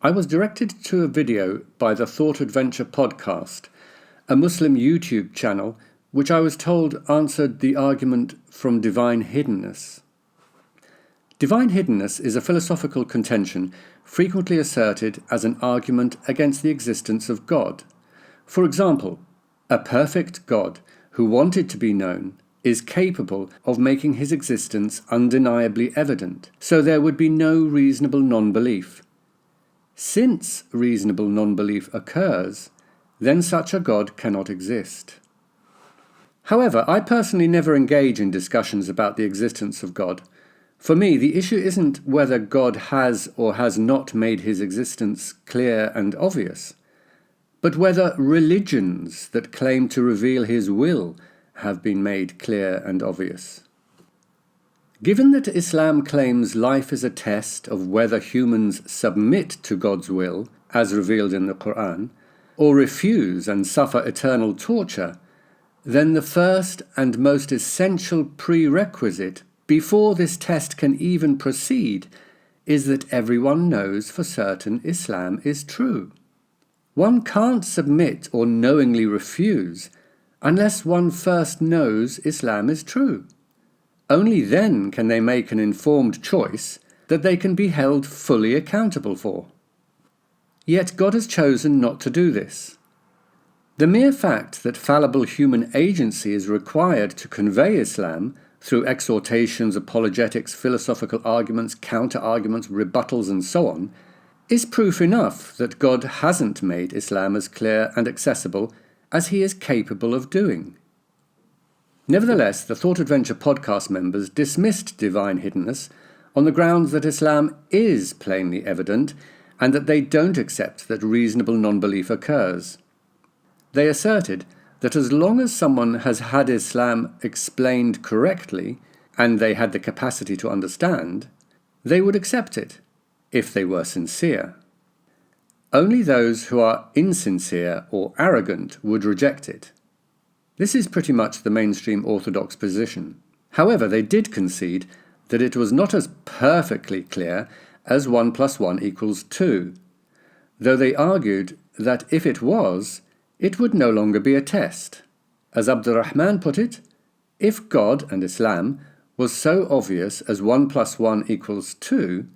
I was directed to a video by the Thought Adventure podcast, a Muslim YouTube channel which I was told answered the argument from divine hiddenness. Divine hiddenness is a philosophical contention frequently asserted as an argument against the existence of God. For example, a perfect God who wanted to be known is capable of making his existence undeniably evident, so there would be no reasonable non-belief. Since reasonable non-belief occurs, then such a God cannot exist. However, I personally never engage in discussions about the existence of God. For me, the issue isn't whether God has or has not made his existence clear and obvious, but whether religions that claim to reveal his will have been made clear and obvious. Given that Islam claims life is a test of whether humans submit to God's will, as revealed in the Quran, or refuse and suffer eternal torture, then the first and most essential prerequisite before this test can even proceed is that everyone knows for certain Islam is true. One can't submit or knowingly refuse unless one first knows Islam is true. Only then can they make an informed choice that they can be held fully accountable for. Yet God has chosen not to do this. The mere fact that fallible human agency is required to convey Islam through exhortations, apologetics, philosophical arguments, counter-arguments, rebuttals, and so on, is proof enough that God hasn't made Islam as clear and accessible as he is capable of doing. Nevertheless, the Thought Adventure podcast members dismissed divine hiddenness on the grounds that Islam is plainly evident and that they don't accept that reasonable non-belief occurs. They asserted that as long as someone has had Islam explained correctly and they had the capacity to understand, they would accept it, if they were sincere. Only those who are insincere or arrogant would reject it. This is pretty much the mainstream orthodox position. However, they did concede that it was not as perfectly clear as 1 + 1 = 2, though they argued that if it was, it would no longer be a test. As Abdurrahman put it, if God and Islam was so obvious as 1 + 1 = 2,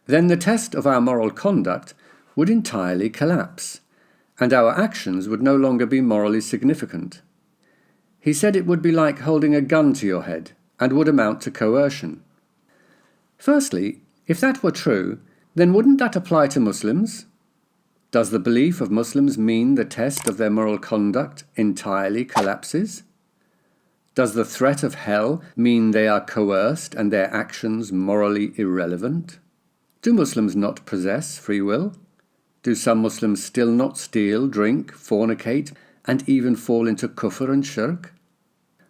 then the test of our moral conduct would entirely collapse, and our actions would no longer be morally significant. He said it would be like holding a gun to your head and would amount to coercion. Firstly, if that were true, then wouldn't that apply to Muslims? Does the belief of Muslims mean the test of their moral conduct entirely collapses? Does the threat of hell mean they are coerced and their actions morally irrelevant? Do Muslims not possess free will? Do some Muslims still not steal, drink, fornicate, and even fall into kufr and shirk?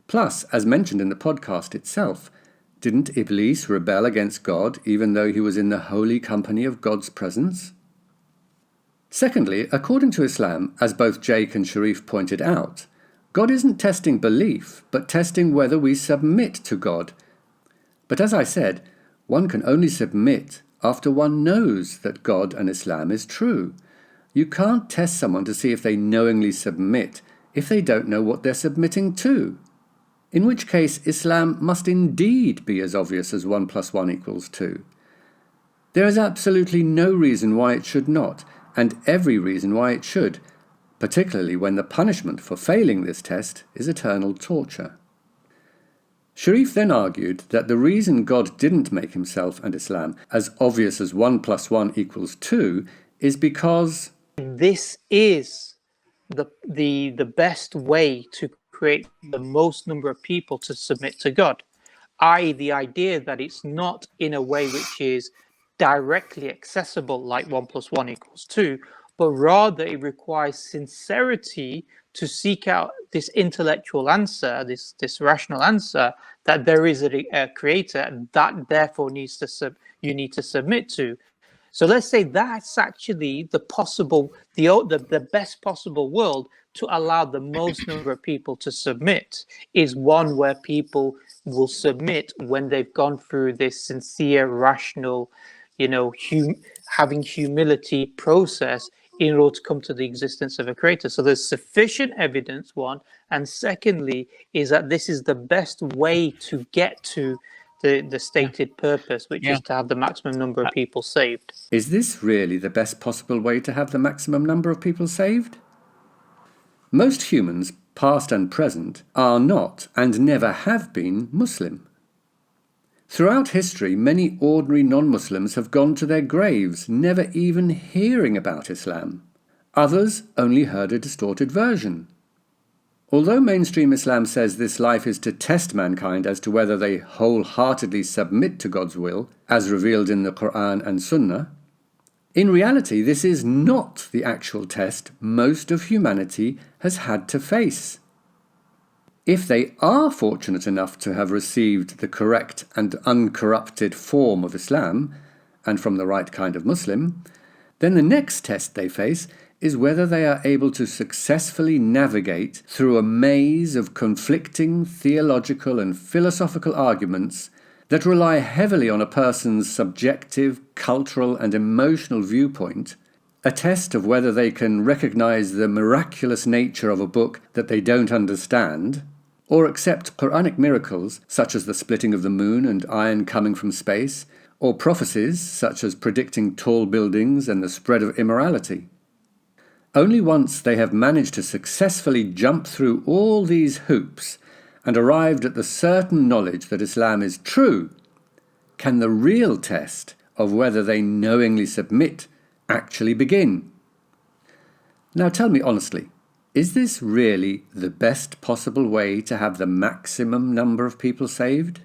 Plus, as mentioned in the podcast itself, didn't Iblis rebel against God even though he was in the holy company of God's presence? Secondly, according to Islam, as both Jake and Sharif pointed out, God isn't testing belief, but testing whether we submit to God. But as I said, one can only submit after one knows that God and Islam is true. You can't test someone to see if they knowingly submit if they don't know what they're submitting to. In which case, Islam must indeed be as obvious as 1 + 1 = 2. There is absolutely no reason why it should not, and every reason why it should, particularly when the punishment for failing this test is eternal torture. Sharif then argued that the reason God didn't make himself and Islam as obvious as 1 + 1 = 2 is because this is the best way to create the most number of people to submit to God, i.e. the idea that it's not in a way which is directly accessible like 1 + 1 = 2, but rather it requires sincerity to seek out this intellectual answer, this rational answer, that there is a creator that therefore you need to submit to. So let's say that's actually the best possible world to allow the most number of people to submit, is one where people will submit when they've gone through this sincere, rational, having humility process in order to come to the existence of a creator. So there's sufficient evidence, one, and secondly is that this is the best way to get to the stated purpose, which is to have the maximum number of people saved. Is this really the best possible way to have the maximum number of people saved? Most humans, past and present, are not and never have been Muslim. Throughout history, many ordinary non-Muslims have gone to their graves, never even hearing about Islam. Others only heard a distorted version. Although mainstream Islam says this life is to test mankind as to whether they wholeheartedly submit to God's will, as revealed in the Quran and Sunnah, in reality this is not the actual test most of humanity has had to face. If they are fortunate enough to have received the correct and uncorrupted form of Islam, and from the right kind of Muslim, then the next test they face is whether they are able to successfully navigate through a maze of conflicting theological and philosophical arguments that rely heavily on a person's subjective, cultural and emotional viewpoint, a test of whether they can recognize the miraculous nature of a book that they don't understand, or accept Quranic miracles such as the splitting of the moon and iron coming from space, or prophecies such as predicting tall buildings and the spread of immorality. Only once they have managed to successfully jump through all these hoops and arrived at the certain knowledge that Islam is true, can the real test of whether they knowingly submit actually begin. Now tell me honestly, is this really the best possible way to have the maximum number of people saved?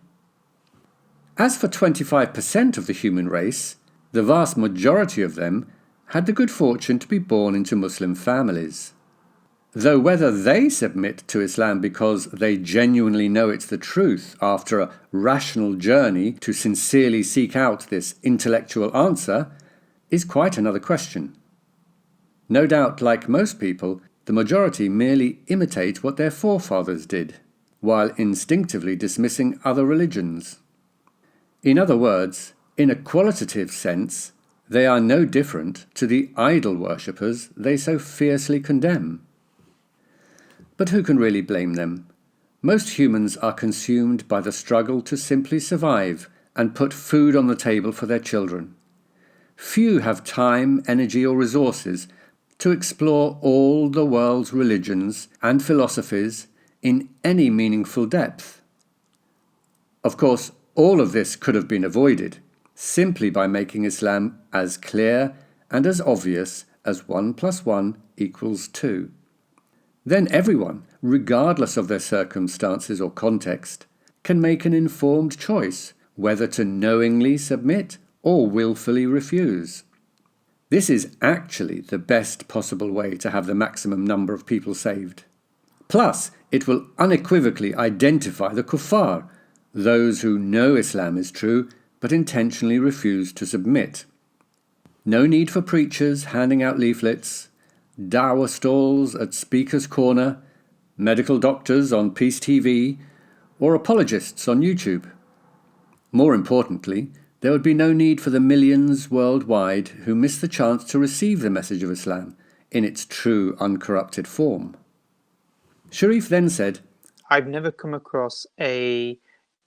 As for 25% of the human race, the vast majority of them had the good fortune to be born into Muslim families. Though whether they submit to Islam because they genuinely know it's the truth after a rational journey to sincerely seek out this intellectual answer is quite another question. No doubt, like most people, the majority merely imitate what their forefathers did, while instinctively dismissing other religions. In other words, in a qualitative sense, they are no different to the idol worshippers they so fiercely condemn. But who can really blame them? Most humans are consumed by the struggle to simply survive and put food on the table for their children. Few have time, energy or resources to explore all the world's religions and philosophies in any meaningful depth. Of course, all of this could have been avoided simply by making Islam as clear and as obvious as 1 + 1 = 2. Then everyone, regardless of their circumstances or context, can make an informed choice whether to knowingly submit or willfully refuse. This is actually the best possible way to have the maximum number of people saved. Plus, it will unequivocally identify the kuffar, those who know Islam is true but intentionally refuse to submit. No need for preachers handing out leaflets, dawah stalls at Speaker's Corner, medical doctors on Peace TV, or apologists on YouTube. More importantly, there would be no need for the millions worldwide who miss the chance to receive the message of Islam in its true uncorrupted form. Sharif then said, I've never come across an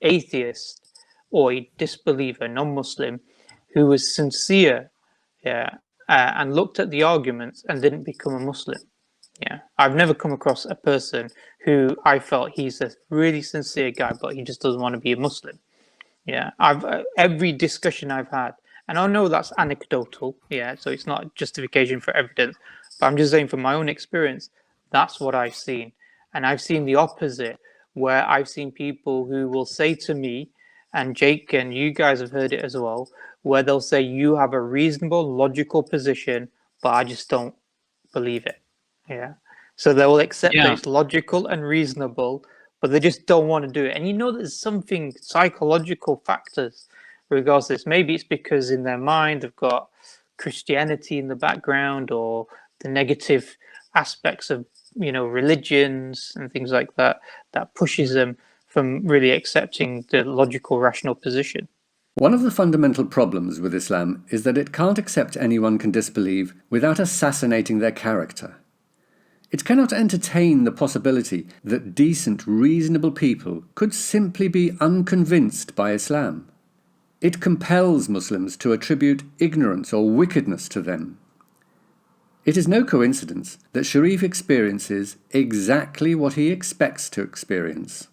atheist or a disbeliever, non-Muslim, who was sincere and looked at the arguments and didn't become a Muslim. I've never come across a person who I felt he's a really sincere guy, but he just doesn't want to be a Muslim. Every discussion I've had, and I know that's anecdotal, so it's not justification for evidence, but I'm just saying from my own experience, that's what I've seen. And I've seen the opposite, where I've seen people who will say to me, and Jake and you guys have heard it as well, where they'll say, you have a reasonable, logical position, but I just don't believe it. So they will accept that it's logical and reasonable, but they just don't want to do it. And there's something psychological factors regards to this. Maybe it's because in their mind they've got Christianity in the background, or the negative aspects of religions and things like that pushes them from really accepting the logical, rational position. One of the fundamental problems with Islam is that it can't accept anyone can disbelieve without assassinating their character. It cannot entertain the possibility that decent, reasonable people could simply be unconvinced by Islam. It compels Muslims to attribute ignorance or wickedness to them. It is no coincidence that Sharif experiences exactly what he expects to experience: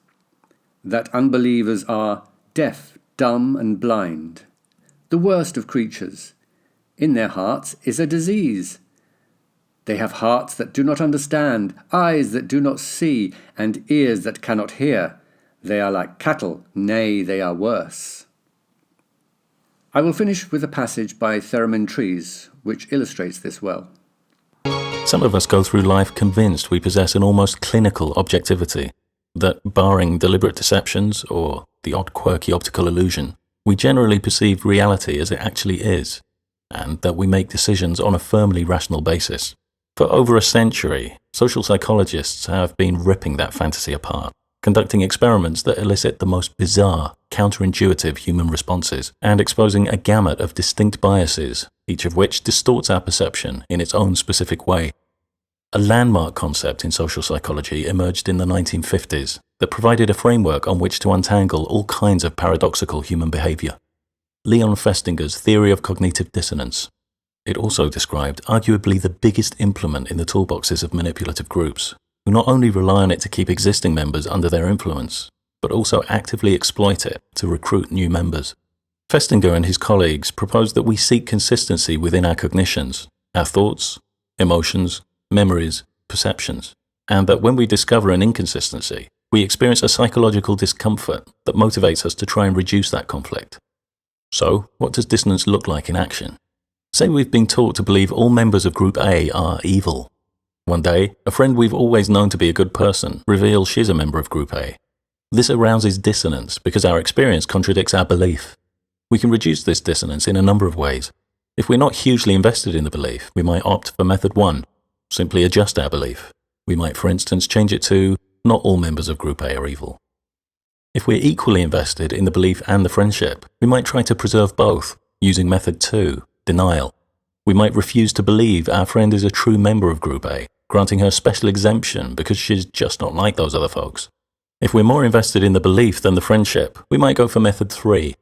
that unbelievers are deaf, dumb and blind, the worst of creatures. In their hearts is a disease. They have hearts that do not understand, eyes that do not see, and ears that cannot hear. They are like cattle, nay, they are worse. I will finish with a passage by Theremin Trees, which illustrates this well. Some of us go through life convinced we possess an almost clinical objectivity, that barring deliberate deceptions or the odd quirky optical illusion, we generally perceive reality as it actually is, and that we make decisions on a firmly rational basis. For over a century, social psychologists have been ripping that fantasy apart, conducting experiments that elicit the most bizarre, counterintuitive human responses, and exposing a gamut of distinct biases, each of which distorts our perception in its own specific way. A landmark concept in social psychology emerged in the 1950s that provided a framework on which to untangle all kinds of paradoxical human behavior: Leon Festinger's theory of cognitive dissonance. It also described arguably the biggest implement in the toolboxes of manipulative groups, who not only rely on it to keep existing members under their influence, but also actively exploit it to recruit new members. Festinger and his colleagues proposed that we seek consistency within our cognitions, our thoughts, emotions, memories, perceptions, and that when we discover an inconsistency, we experience a psychological discomfort that motivates us to try and reduce that conflict. So, what does dissonance look like in action? Say we've been taught to believe all members of Group A are evil. One day, a friend we've always known to be a good person reveals she's a member of Group A. This arouses dissonance because our experience contradicts our belief. We can reduce this dissonance in a number of ways. If we're not hugely invested in the belief, we might opt for method 1, simply adjust our belief. We might, for instance, change it to, not all members of Group A are evil. If we're equally invested in the belief and the friendship, we might try to preserve both, using method 2, denial. We might refuse to believe our friend is a true member of Group A, granting her special exemption because she's just not like those other folks. If we're more invested in the belief than the friendship, we might go for method 3,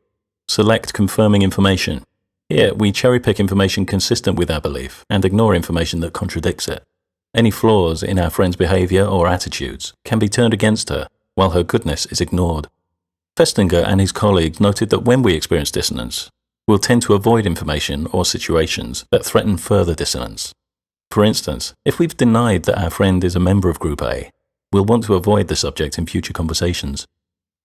select confirming information. Here, we cherry-pick information consistent with our belief and ignore information that contradicts it. Any flaws in our friend's behavior or attitudes can be turned against her, while her goodness is ignored. Festinger and his colleagues noted that when we experience dissonance, we'll tend to avoid information or situations that threaten further dissonance. For instance, if we've denied that our friend is a member of Group A, we'll want to avoid the subject in future conversations.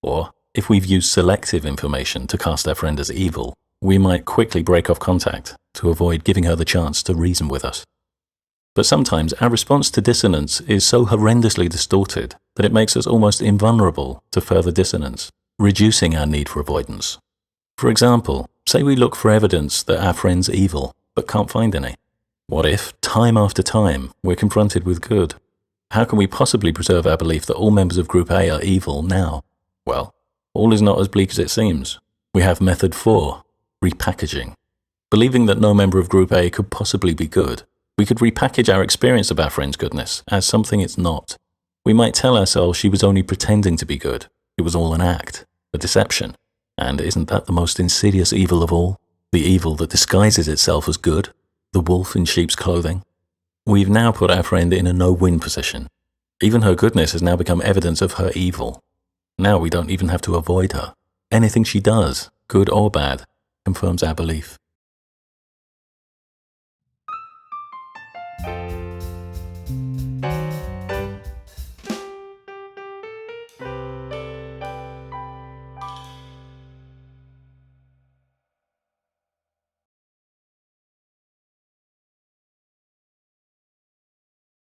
Or, if we've used selective information to cast our friend as evil, we might quickly break off contact to avoid giving her the chance to reason with us. But sometimes our response to dissonance is so horrendously distorted that it makes us almost invulnerable to further dissonance, reducing our need for avoidance. For example, say we look for evidence that our friend's evil, but can't find any. What if, time after time, we're confronted with good? How can we possibly preserve our belief that all members of Group A are evil now? Well, all is not as bleak as it seems. We have method 4, repackaging. Believing that no member of Group A could possibly be good, we could repackage our experience of our friend's goodness as something it's not. We might tell ourselves she was only pretending to be good. It was all an act, a deception. And isn't that the most insidious evil of all? The evil that disguises itself as good? The wolf in sheep's clothing? We've now put our friend in a no-win position. Even her goodness has now become evidence of her evil. Now we don't even have to avoid her. Anything she does, good or bad, confirms our belief.